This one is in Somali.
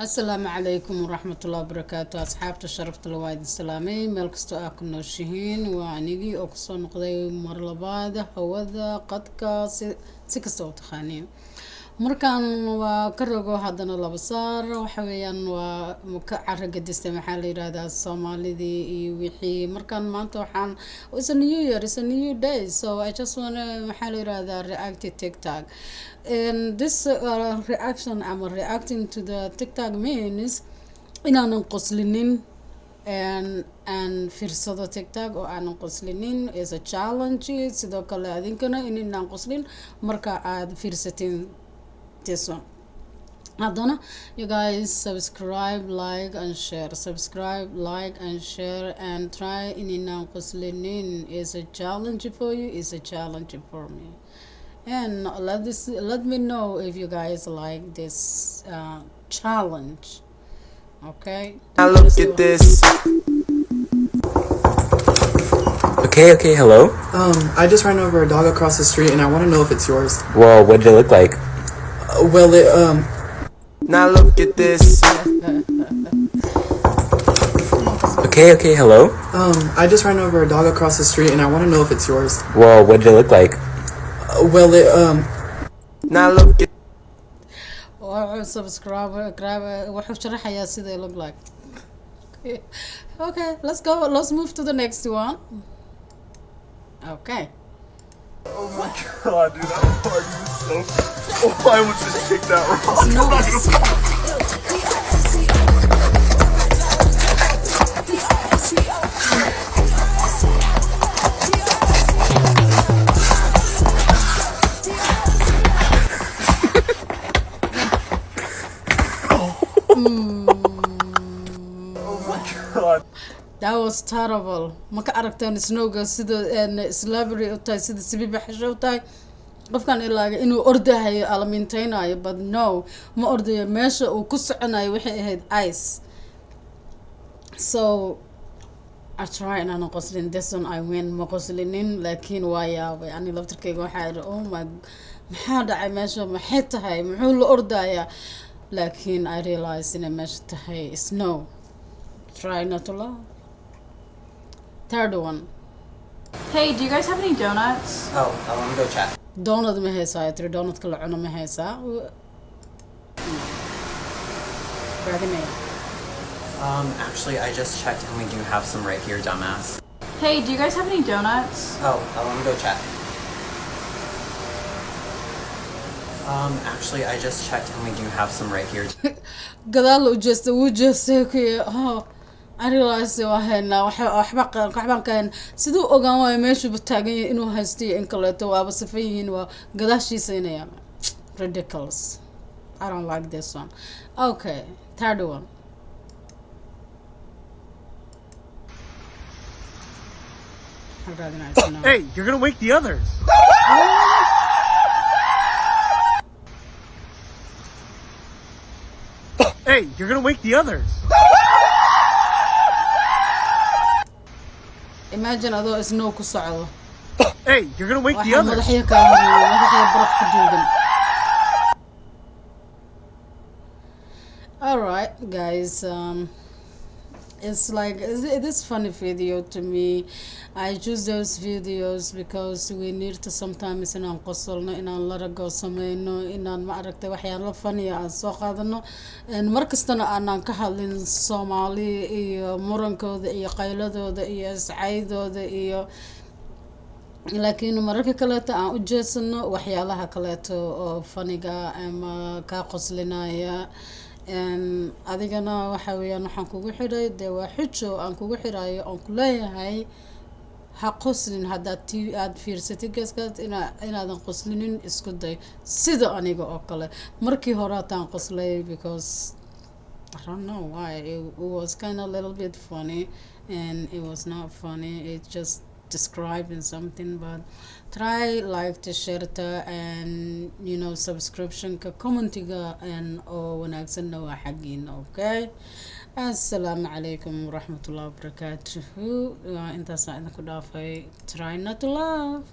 السلام عليكم ورحمة الله وبركاته أصحابتي شرفت الوايد السلامي مeel kastoo aa ku nooshihiin waa anigii oo kusoo noqday mar labaad hawada qadka si kasta oo taqaaniin markaan waa ka rogo haddana laba saar waxa weeyaan waa ka caraga distay maxaa la yiraahdaa Soomaalidii iyo wixii markaan maanta waxaan it's a new year, it's a new day, so I just want to maxaa la yiraahdaa react to TikTok. And this reaction, I'm reacting to the TikTok means inaanan qoslinin and fiirsado TikTok oo aanan qoslinin is a challenge sidoo kale adinkana inaan qoslin marka aad fiirsatiin this one. Haddana you guys subscribe, like and share, subscribe, like and share, and try inaan qoslinin is a challenge for you, is a challenge for me. And let me know if you guys like this challenge. Okay, Now look at this. Okay, hello? I just ran over a dog across the street and I want to know if it's yours. Well, what did it look like? Now look at this. Okay, hello? I just ran over a dog across the street and I want to know if it's yours. Well, what did it look like? Now look at subscribe wuxuu sharaxayaa sida it look like. Okay, let's move to the next one. Okay. Oh my god, dude, that party was so. Oh, I almost just kicked that rock. I'm not gonna. God. That was terrible. Ma ka aragteen snowga sida slavery u tahay sida sibiba xasho u tahay qofkan ilaaga inuu ordahayo alaminteynayo, but no ma ordayo meesha uu ku soconayo waxay ahayd ice. So I try inaan qoslin this one I win ma qoslinin laakiin waa yaabay ani laftirkeyga waxaa iri oh my maxaa dhacay meesha maxay tahay muxuu la ordaya laakiin I realize inay meesha tahay snow. Try not to laugh. Third one. Hey, do you guys have any donuts? Oh, I want to go chat. Donut ma haysaa tiri donut kala cuno ma haysaa raadinaya. Actually, I just checked and we do have some right here, dumbass. Hey, do you guys have any donuts? Oh, I want to go chat. Actually, I just checked and we do have some right here. gadaal u jeesta wuu jeestay oh I realized waa haynaa waxbaan kahayn siduu ogaan waayo meeshuuba taagan yahay inuu haysto iyo in kaleeto waaba safan yihiin waa gadaashiisa inaya ridiculous. I don't like this one. Okay, third one. Hey, you're gonna wake the others. Hey, you're gonna wake the others. Imagine adoo snow ku socdo. Hey, you're gonna wake the waxaa others. madaxya kaa horreeyay madaxya baraf ku duugan. Alright guys, it's like it is funny video to me. I choose those videos because we need to sometimes inaan qosolno inaan la rago sameyno inaan ma aragtay waxyaalo funny aan soo qaadano markastana aanan ka hadlin Soomaali iyo murankooda iyo qayladooda iyo iscaydooda iyo laakiin mararka kaleeto aan u jeesano waxyaalaha kaleeto oo funniga ama ka qoslinaya adigana waxa weeyaan waxaan kugu xiray dee waa xujo aan kugu xirayo aan ku leeyahay ha qoslin haddaad aad fiirsatay geeskaas inaadan qoslinin isku day sida aniga oo kale markii hore hataan qoslay because I don't know why it was kind of a little bit funny and it was not funny, it just describing something, but try like to share it and you know subscription ka commentiga and oo wanaagsan waa xaqiin. Okay, assalamu alaikum warahmatullahi wabarakatuh. Intaas aan idinku dhaafay. Try not to laugh.